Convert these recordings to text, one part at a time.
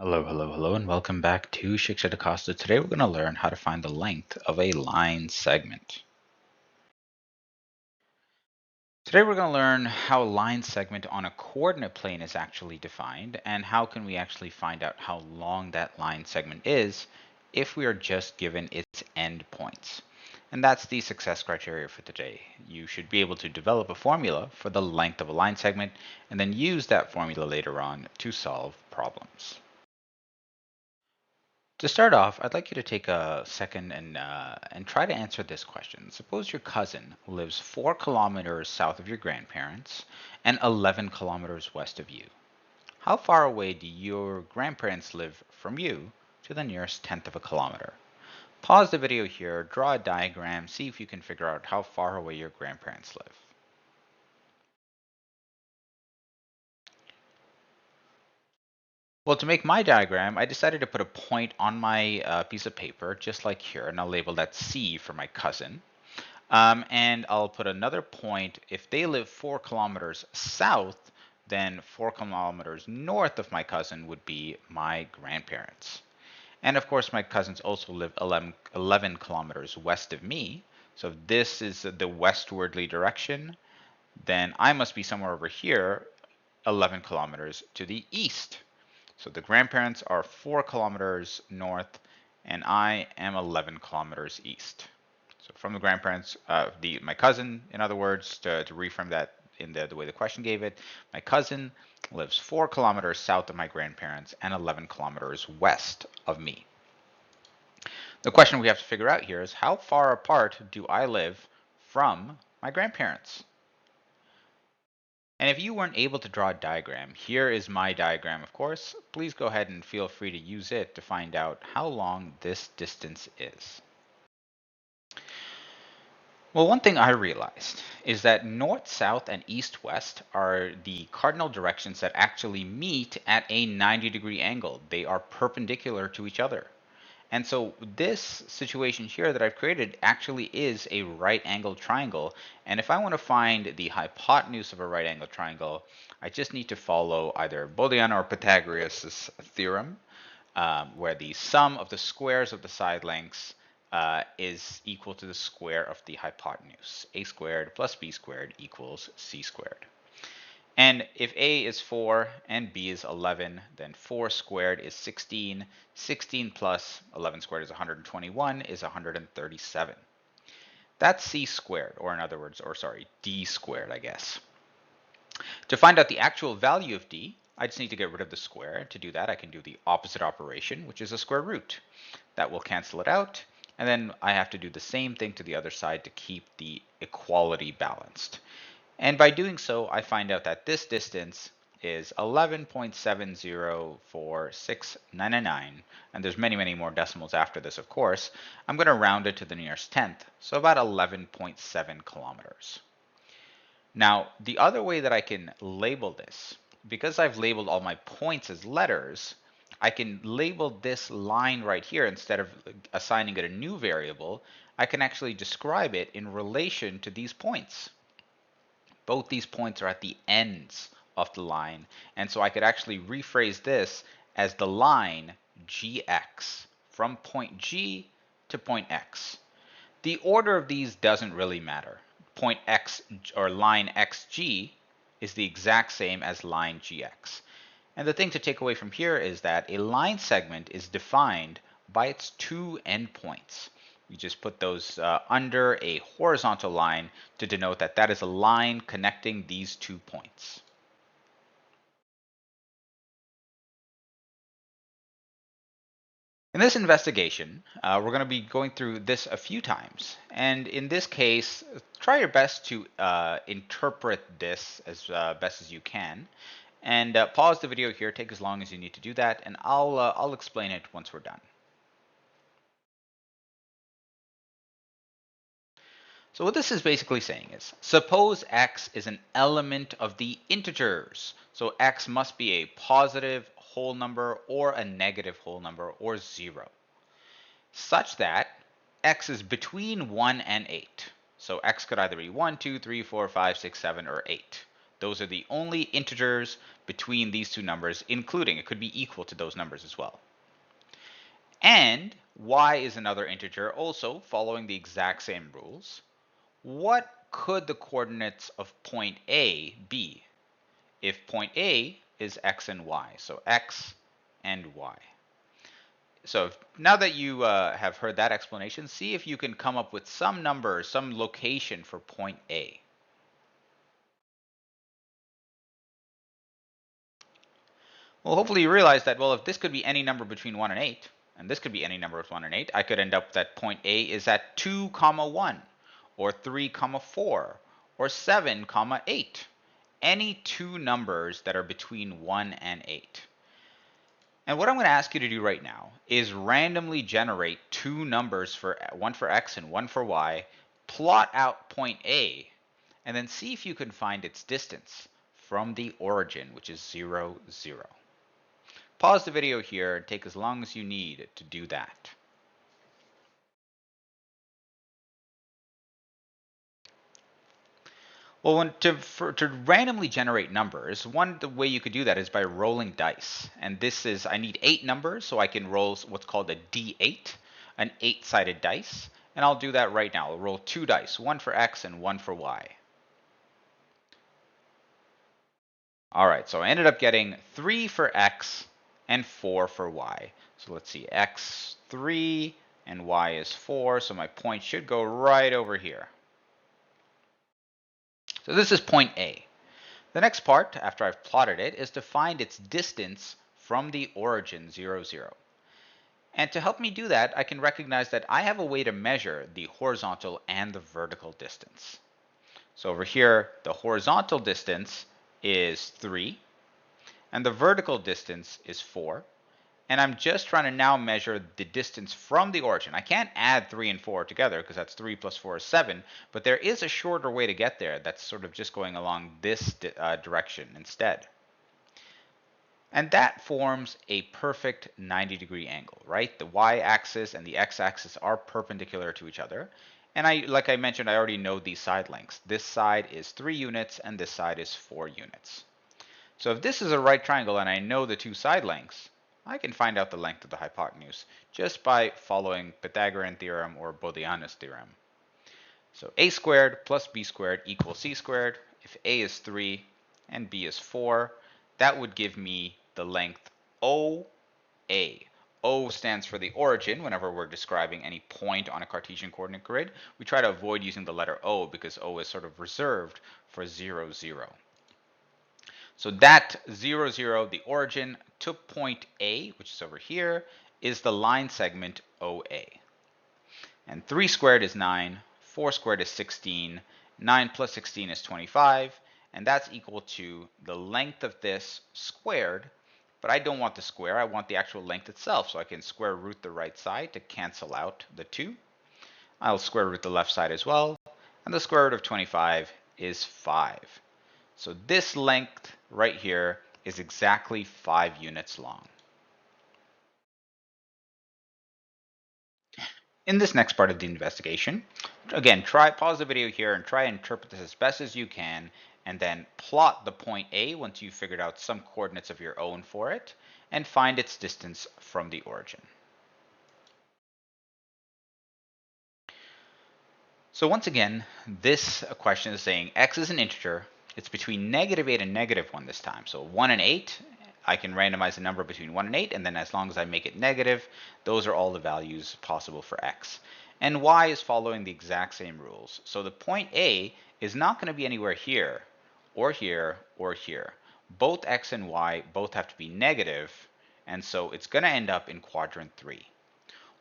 Hello, hello, hello, and welcome back to Shiksha DaCosta. Today we're going to learn how to find the length of a line segment. Today we're going to learn how a line segment on a coordinate plane is actually defined and how can we actually find out how long that line segment is if we are just given its endpoints. And that's the success criteria for today. You should be able to develop a formula for the length of a line segment and then use that formula later on to solve problems. To start off, I'd like you to take a second and try to answer this question. Suppose your cousin lives 4 kilometers south of your grandparents and 11 kilometers west of you. How far away do your grandparents live from you to the nearest tenth of a kilometer? Pause the video here, draw a diagram, see if you can figure out how far away your grandparents live. Well, to make my diagram, I decided to put a point on my piece of paper, just like here, and I'll label that C for my cousin. And I'll put another point. If they live 4 kilometers south, then 4 kilometers north of my cousin would be my grandparents. And of course, my cousins also live 11 kilometers west of me. So if this is the westwardly direction, then I must be somewhere over here, 11 kilometers to the east. So the grandparents are 4 kilometers north, and I am 11 kilometers east. So from the grandparents, my cousin, in other words, to reframe that in the way the question gave it, my cousin lives 4 kilometers south of my grandparents and 11 kilometers west of me. The question we have to figure out here is how far apart do I live from my grandparents? And if you weren't able to draw a diagram, here is my diagram, of course. Please go ahead and feel free to use it to find out how long this distance is. Well, one thing I realized is that north, south, and east, west are the cardinal directions that actually meet at a 90-degree angle. They are perpendicular to each other. And so this situation here that I've created actually is a right angled triangle. And if I want to find the hypotenuse of a right angled triangle, I just need to follow either Boolean or Pythagoras' theorem, where the sum of the squares of the side lengths is equal to the square of the hypotenuse. A squared plus b squared equals c squared. And if a is 4 and b is 11, then 4 squared is 16. 16 plus 11 squared is 121, is 137. That's c squared, or in other words, d squared, I guess. To find out the actual value of d, I just need to get rid of the square. To do that, I can do the opposite operation, which is a square root. That will cancel it out. And then I have to do the same thing to the other side to keep the equality balanced. And by doing so, I find out that this distance is 11.7046999, and there's many, many more decimals after this, of course. I'm going to round it to the nearest tenth, so about 11.7 kilometers. Now, the other way that I can label this, because I've labeled all my points as letters, I can label this line right here instead of assigning it a new variable. I can actually describe it in relation to these points. Both these points are at the ends of the line, and so I could actually rephrase this as the line gx from point G to point X. The order of these doesn't really matter. Point X or line XG is the exact same as line GX. And the thing to take away from here is that a line segment is defined by its two endpoints. You just put those under a horizontal line to denote that that is a line connecting these 2 points. In this investigation, we're going to be going through this a few times. And in this case, try your best to interpret this as best as you can. And pause the video here, take as long as you need to do that, and I'll explain it once we're done. So what this is basically saying is, suppose x is an element of the integers. So x must be a positive whole number or a negative whole number or 0, such that x is between 1 and 8. So x could either be 1, 2, 3, 4, 5, 6, 7, or 8. Those are the only integers between these two numbers, including it could be equal to those numbers as well. And y is another integer, also following the exact same rules. What could the coordinates of point A be if point A is x and y? So x and y. So now that you have heard that explanation, see if you can come up with some number, some location for point A. Well, hopefully you realize that, well, if this could be any number between 1 and 8, and this could be any number with 1 and 8, I could end up that point A is at 2, 1, or 3, 4, or 7, 8. Any two numbers that are between 1 and 8. And what I'm going to ask you to do right now is randomly generate two numbers, for one for x and one for y, plot out point A, and then see if you can find its distance from the origin, which is 0, 0. Pause the video here and take as long as you need to do that. Well, to randomly generate numbers, the way you could do that is by rolling dice. And this is, I need 8 numbers, so I can roll what's called a D8, an 8-sided dice. And I'll do that right now. I'll roll 2 dice, one for x and one for y. All right, so I ended up getting 3 for x and 4 for y. So let's see, x 3 and y is 4, so my point should go right over here. So this is point A. The next part, after I've plotted it, is to find its distance from the origin 0, 0. And to help me do that, I can recognize that I have a way to measure the horizontal and the vertical distance. So over here, the horizontal distance is 3, and the vertical distance is 4. And I'm just trying to now measure the distance from the origin. I can't add 3 and 4 together because that's 3 plus 4 is 7, but there is a shorter way to get there that's sort of just going along this direction instead. And that forms a perfect 90-degree angle, right? The y-axis and the x-axis are perpendicular to each other. And like I mentioned, I already know these side lengths. This side is 3 units and this side is 4 units. So if this is a right triangle and I know the two side lengths, I can find out the length of the hypotenuse just by following Pythagorean theorem or Bodiano's theorem. So a squared plus b squared equals c squared. If a is 3 and b is 4, that would give me the length OA. O stands for the origin. Whenever we're describing any point on a Cartesian coordinate grid, we try to avoid using the letter O because O is sort of reserved for 0, 0. So that 0, 0, the origin to point A, which is over here, is the line segment OA. And 3 squared is 9, 4 squared is 16, 9 plus 16 is 25, and that's equal to the length of this squared, but I don't want the square, I want the actual length itself, so I can square root the right side to cancel out the 2. I'll square root the left side as well, and the square root of 25 is 5. So this length right here is exactly 5 units long. In this next part of the investigation, again, pause the video here and try and interpret this as best as you can, and then plot the point A once you've figured out some coordinates of your own for it, and find its distance from the origin. So once again, this question is saying x is an integer. It's between -8 and -1 this time. So 1 and 8, I can randomize a number between 1 and 8, and then as long as I make it negative, those are all the values possible for x. And y is following the exact same rules. So the point A is not going to be anywhere here, or here, or here. Both x and y both have to be negative, and so it's going to end up in quadrant 3.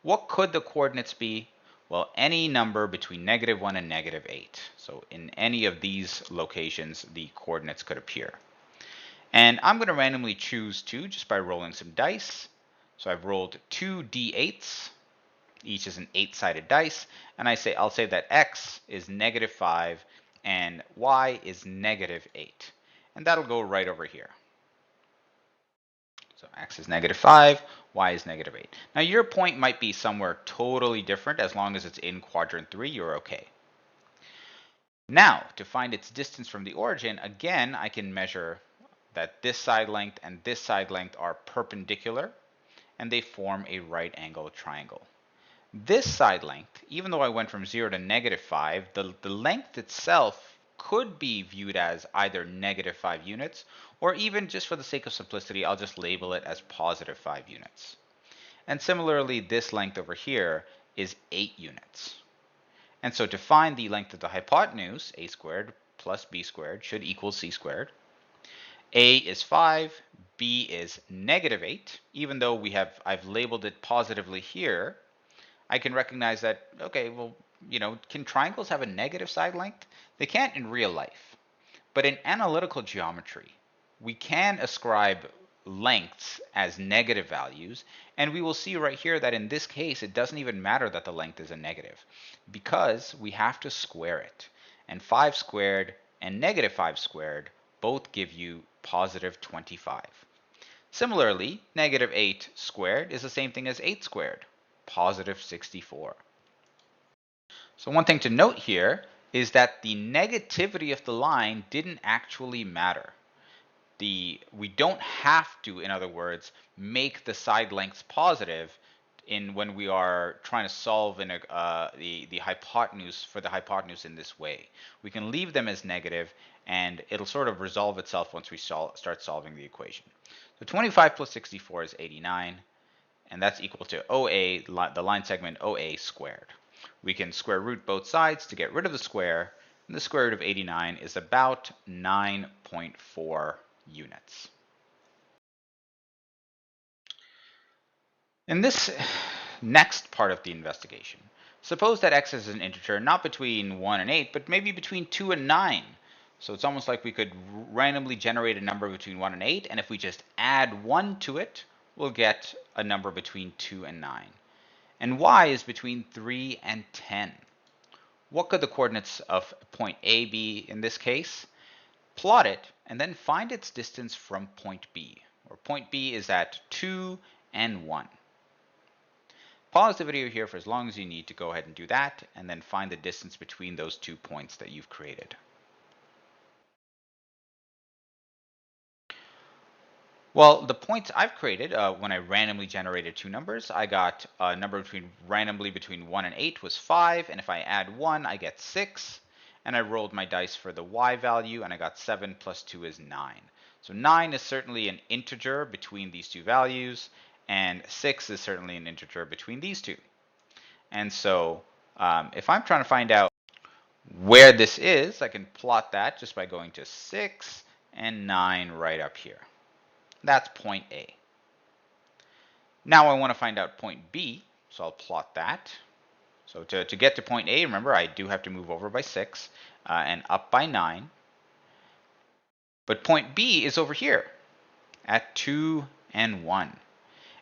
What could the coordinates be? Well, any number between -1 and -8. So in any of these locations, the coordinates could appear. And I'm going to randomly choose 2 just by rolling some dice. So I've rolled 2 d8s. Each is an 8-sided dice. And I'll say that x is -5 and y is -8. And that'll go right over here. So x is -5, y is -8. Now your point might be somewhere totally different. As long as it's in quadrant 3, you're okay. Now, to find its distance from the origin, again, I can measure that this side length and this side length are perpendicular, and they form a right angle triangle. This side length, even though I went from 0 to -5, the length itself could be viewed as either -5 units, or even just for the sake of simplicity, I'll just label it as +5 units. And similarly, this length over here is 8 units. And so to find the length of the hypotenuse, a squared plus b squared should equal c squared. A is 5, b is -8. Even though I've labeled it positively here, I can recognize that, okay, well, can triangles have a negative side length? They can't in real life. But in analytical geometry, we can ascribe lengths as negative values, and we will see right here that in this case, it doesn't even matter that the length is a negative, because we have to square it. And 5 squared and -5 squared both give you +25. Similarly, -8 squared is the same thing as 8 squared, +64. So one thing to note here is that the negativity of the line didn't actually matter. We don't have to, in other words, make the side lengths positive when we are trying to solve the hypotenuse for the hypotenuse in this way. We can leave them as negative, and it'll sort of resolve itself once we start solving the equation. So 25 plus 64 is 89, and that's equal to OA, the line segment OA squared. We can square root both sides to get rid of the square, and the square root of 89 is about 9.4 units. In this next part of the investigation, suppose that x is an integer not between 1 and 8, but maybe between 2 and 9. So it's almost like we could randomly generate a number between 1 and 8, and if we just add 1 to it, we'll get a number between 2 and 9. And y is between 3 and 10. What could the coordinates of point A be in this case? Plot it, and then find its distance from point B, where point B is at 2 and 1. Pause the video here for as long as you need to go ahead and do that, and then find the distance between those 2 points that you've created. Well, the points I've created, when I randomly generated 2 numbers, I got a number randomly between 1 and 8 was 5, and if I add 1, I get 6. And I rolled my dice for the y value, and I got 7 plus 2 is 9. So 9 is certainly an integer between these 2 values, and 6 is certainly an integer between these 2. And so if I'm trying to find out where this is, I can plot that just by going to 6 and 9 right up here. That's point A. Now I want to find out point B, so I'll plot that. So to get to point A, remember, I do have to move over by 6 and up by 9. But point B is over here at 2 and 1.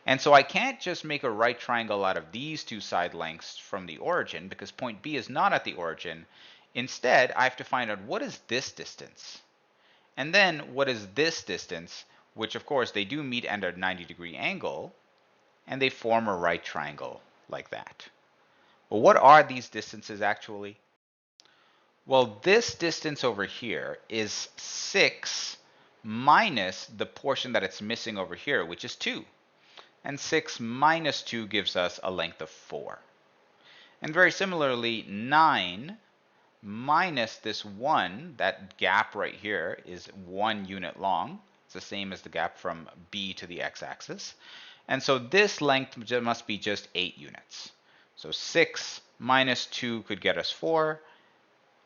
And so I can't just make a right triangle out of these 2 side lengths from the origin, because point B is not at the origin. Instead, I have to find out what is this distance. And then what is this distance, which of course they do meet at a 90-degree angle, and they form a right triangle like that. Well, what are these distances actually? Well, this distance over here is 6 minus the portion that it's missing over here, which is 2. And 6 minus 2 gives us a length of 4. And very similarly, 9 minus this 1, that gap right here is 1 unit long. It's the same as the gap from B to the x-axis. And so this length must be just 8 units. So 6 minus 2 could get us 4,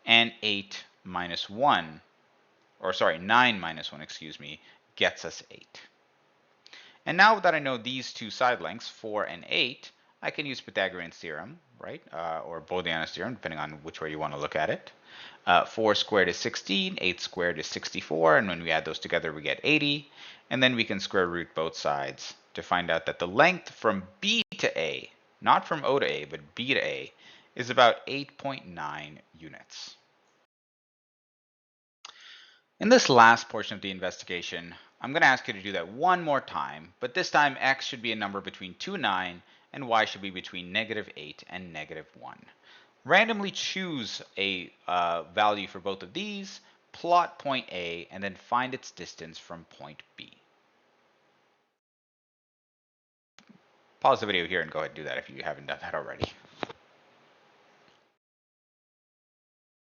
and 8 minus 1, or sorry, 9 minus 1, excuse me, gets us 8. And now that I know these 2 side lengths, 4 and 8, I can use Pythagorean theorem, right? Or Bodianus theorem, depending on which way you want to look at it. 4 squared is 16, 8 squared is 64, and when we add those together, we get 80. And then we can square root both sides to find out that the length from B to A, not from O to A, but B to A, is about 8.9 units. In this last portion of the investigation, I'm going to ask you to do that one more time, but this time x should be a number between 2 and 9, and y should be between -8 and -1. Randomly choose a value for both of these, plot point A, and then find its distance from point B. Pause the video here and go ahead and do that if you haven't done that already.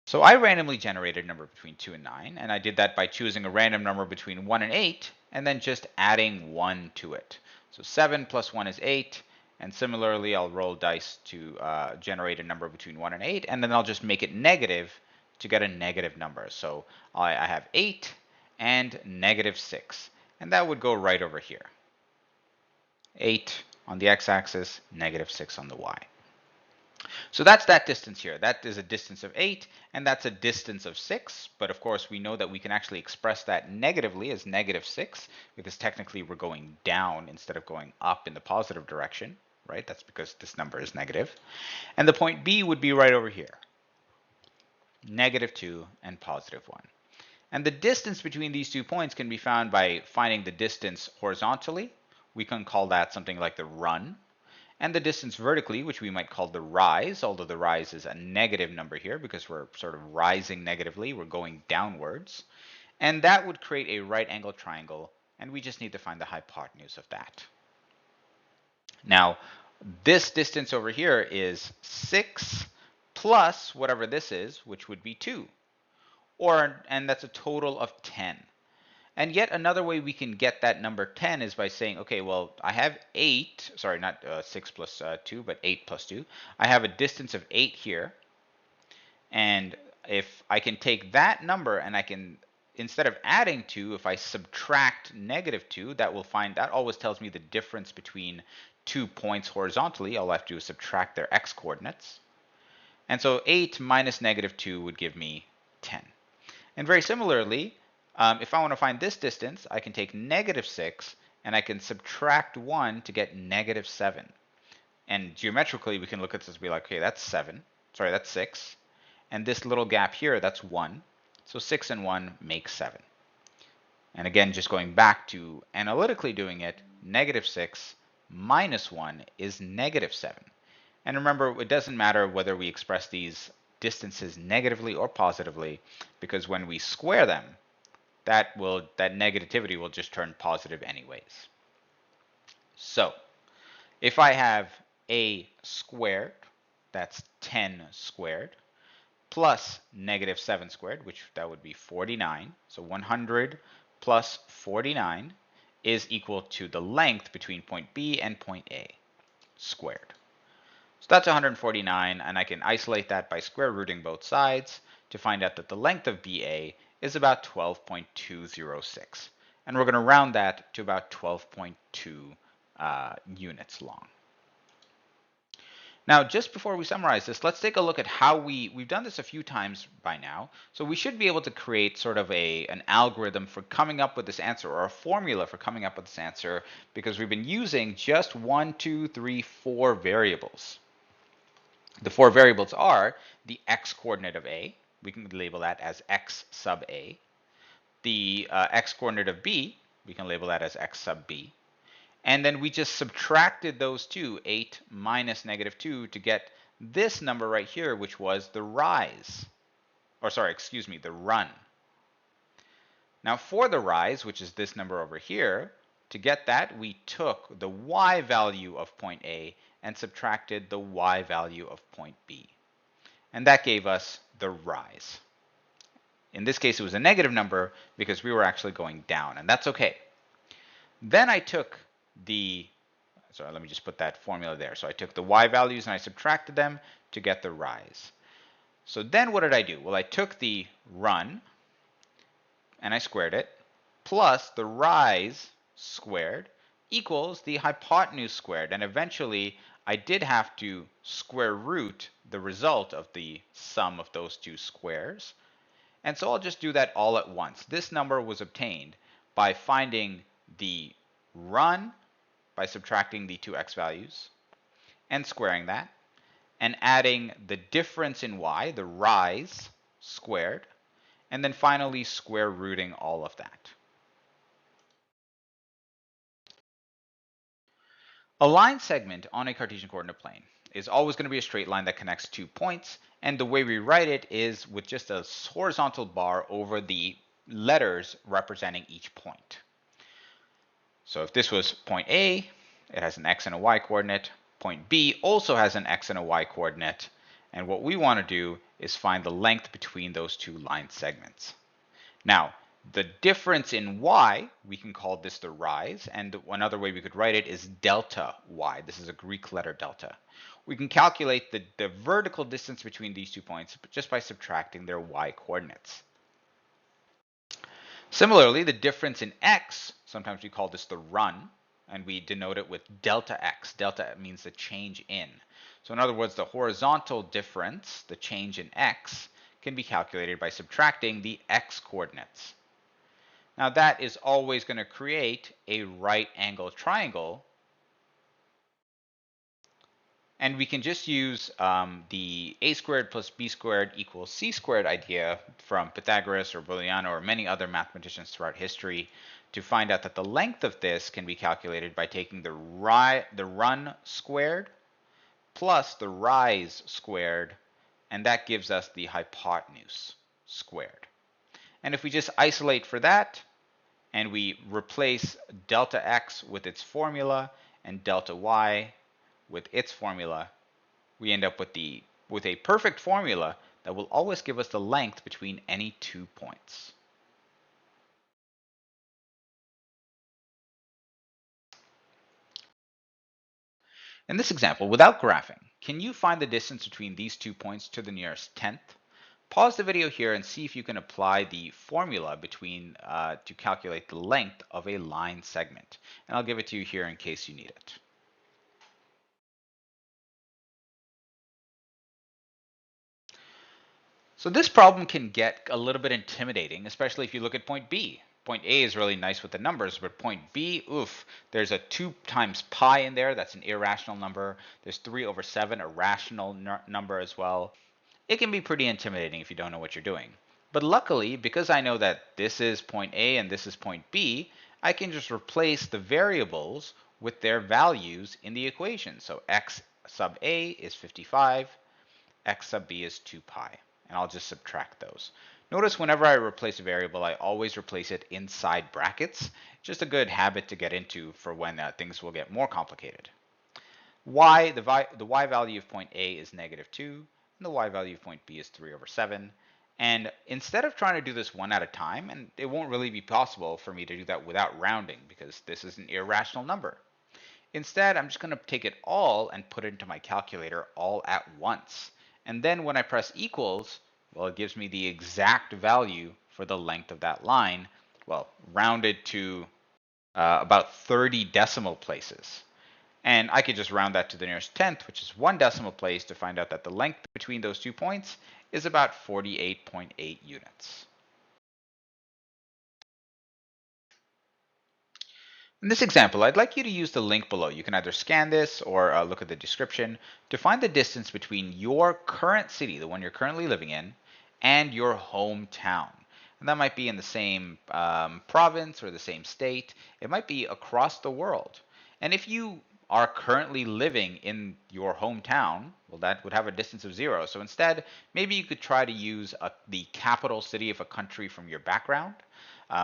So I randomly generated a number between 2 and 9, and I did that by choosing a random number between 1 and 8, and then just adding 1 to it. So 7 plus 1 is 8, and similarly I'll roll dice to generate a number between 1 and 8, and then I'll just make it negative to get a negative number. So I have 8 and negative 6, and that would go right over here. 8 on the x-axis, negative 6 on the y. So that's that distance here. That is a distance of 8, and that's a distance of 6. But of course, we know that we can actually express that negatively as negative 6, because technically we're going down instead of going up in the positive direction, right? That's because this number is negative. And the point B would be right over here, negative 2 and positive 1. And the distance between these 2 points can be found by finding the distance horizontally. We can call that something like the run. And the distance vertically, which we might call the rise, although the rise is a negative number here because we're sort of rising negatively, we're going downwards. And that would create a right angle triangle, and we just need to find the hypotenuse of that. Now, this distance over here is 6 plus whatever this is, which would be 2. And that's a total of 10. And yet another way we can get that number 10 is by saying, okay, well, I have 8, sorry, not 6 plus 2, but 8 plus 2. I have a distance of 8 here. And if I can take that number and I can, instead of adding 2, if I subtract negative 2, that always tells me the difference between 2 points horizontally. All I have to do is subtract their x coordinates. And so 8 minus negative 2 would give me 10. And very similarly, if I want to find this distance, I can take negative 6 and I can subtract 1 to get negative 7. And geometrically, we can look at this and be like, okay, that's 7. Sorry, that's 6. And this little gap here, that's 1. So 6 and 1 make 7. And again, just going back to analytically doing it, negative 6 minus 1 is negative 7. And remember, it doesn't matter whether we express these distances negatively or positively, because when we square them, that negativity will just turn positive anyways. So if I have a squared, that's 10 squared, plus negative 7 squared, which that would be 49. So 100 plus 49 is equal to the length between point B and point A squared. So that's 149, and I can isolate that by square rooting both sides to find out that the length of BA is about 12.206. And we're going to round that to about 12.2 units long. Now, just before we summarize this, let's take a look at how we've done this a few times by now. So we should be able to create sort of an algorithm for coming up with this answer, or a formula for coming up with this answer, because we've been using just 1, 2, 3, 4 variables. The 4 variables are the x coordinate of A. We can label that as x sub A. The x coordinate of B, we can label that as x sub B. And then we just subtracted those two, 8 minus negative 2, to get this number right here, which was the rise. Or sorry, excuse me, the run. Now for the rise, which is this number over here, to get that, we took the y value of point A and subtracted the y value of point B. And that gave us the rise. In this case, it was a negative number because we were actually going down, and that's okay. Then I took sorry, let me just put that formula there. So I took the y values and I subtracted them to get the rise. So then what did I do? Well, I took the run and I squared it, plus the rise squared equals the hypotenuse squared. And eventually, I did have to square root the result of the sum of those two squares. And so I'll just do that all at once. This number was obtained by finding the run by subtracting the two x values and squaring that, and adding the difference in y, the rise, squared, and then finally square rooting all of that. A line segment on a Cartesian coordinate plane. is always going to be a straight line that connects 2 points, and the way we write it is with just a horizontal bar over the letters representing each point. So if this was point A, it has an x and a y coordinate. Point B also has an x and a y coordinate. And what we want to do is find the length between those two line segments. Now, the difference in y, we can call this the rise, and another way we could write it is delta y. This is a Greek letter delta. We can calculate the vertical distance between these 2 points just by subtracting their y coordinates. Similarly, the difference in x, sometimes we call this the run, and we denote it with delta x. Delta means the change in. So in other words, the horizontal difference, the change in x, can be calculated by subtracting the x coordinates. Now that is always going to create a right angle triangle, and we can just use the a squared plus b squared equals c squared idea from Pythagoras or Booleano or many other mathematicians throughout history to find out that the length of this can be calculated by taking the run squared plus the rise squared, and that gives us the hypotenuse squared. And if we just isolate for that, and we replace delta x with its formula and delta y with its formula, we end up with a perfect formula that will always give us the length between any 2 points. In this example, without graphing, can you find the distance between these 2 points to the nearest tenth? Pause the video here and see if you can apply the formula to calculate the length of a line segment. And I'll give it to you here in case you need it. So this problem can get a little bit intimidating, especially if you look at point B. Point A is really nice with the numbers, but point B, oof, there's a 2 times pi in there. That's an irrational number. There's 3/7, a rational number as well. It can be pretty intimidating if you don't know what you're doing. But luckily, because I know that this is point A and this is point B, I can just replace the variables with their values in the equation. So x sub A is 55, x sub b is 2 pi. And I'll just subtract those. Notice whenever I replace a variable, I always replace it inside brackets. Just a good habit to get into for when things will get more complicated. The y value of point A is -2, and the y value of point B is 3/7. And instead of trying to do this one at a time, and it won't really be possible for me to do that without rounding because this is an irrational number. Instead, I'm just going to take it all and put it into my calculator all at once. And then when I press equals, well, it gives me the exact value for the length of that line, well, rounded to about 30 decimal places. And I could just round that to the nearest tenth, which is 1 decimal place, to find out that the length between those 2 points is about 48.8 units. In this example, I'd like you to use the link below. You can either scan this or look at the description to find the distance between your current city, the one you're currently living in, and your hometown. And that might be in the same province or the same state. It might be across the world. And if you are currently living in your hometown, well, that would have a distance of 0. So instead, maybe you could try to use the capital city of a country from your background.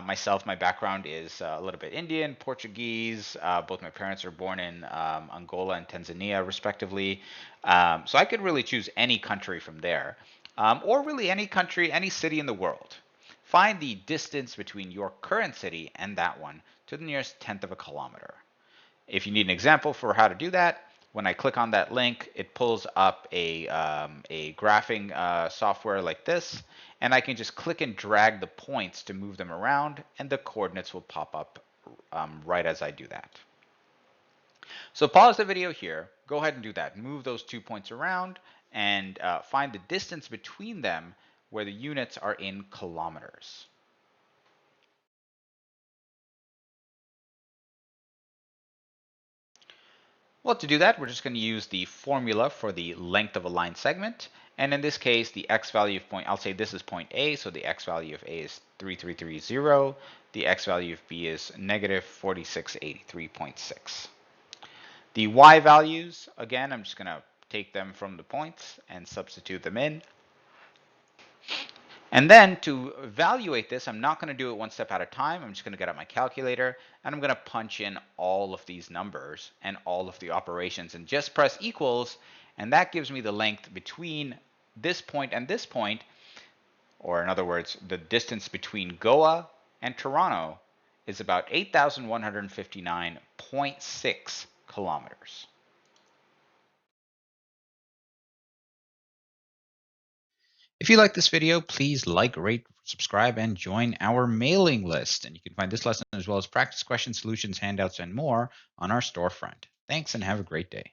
Myself, my background is a little bit Indian, Portuguese. Both my parents are born in Angola and Tanzania, respectively. So I could really choose any country from there, or really any country, any city in the world. Find the distance between your current city and that one to the nearest tenth of a kilometer. If you need an example for how to do that, when I click on that link, it pulls up a graphing software like this, and I can just click and drag the points to move them around, and the coordinates will pop up right as I do that. So pause the video here, go ahead and do that. Move those 2 points around and find the distance between them where the units are in kilometers. Well, to do that, we're just going to use the formula for the length of a line segment. And in this case, the x value of I'll say this is point A, so the x value of A is 3330. The x value of B is -4683.6. The y values, again, I'm just going to take them from the points and substitute them in. And then to evaluate this, I'm not going to do it one step at a time. I'm just going to get out my calculator and I'm going to punch in all of these numbers and all of the operations and just press equals. And that gives me the length between this point and this point, or in other words, the distance between Goa and Toronto is about 8,159.6 kilometers. If you like this video, please like, rate, subscribe, and join our mailing list. And you can find this lesson as well as practice questions, solutions, handouts, and more on our storefront. Thanks and have a great day.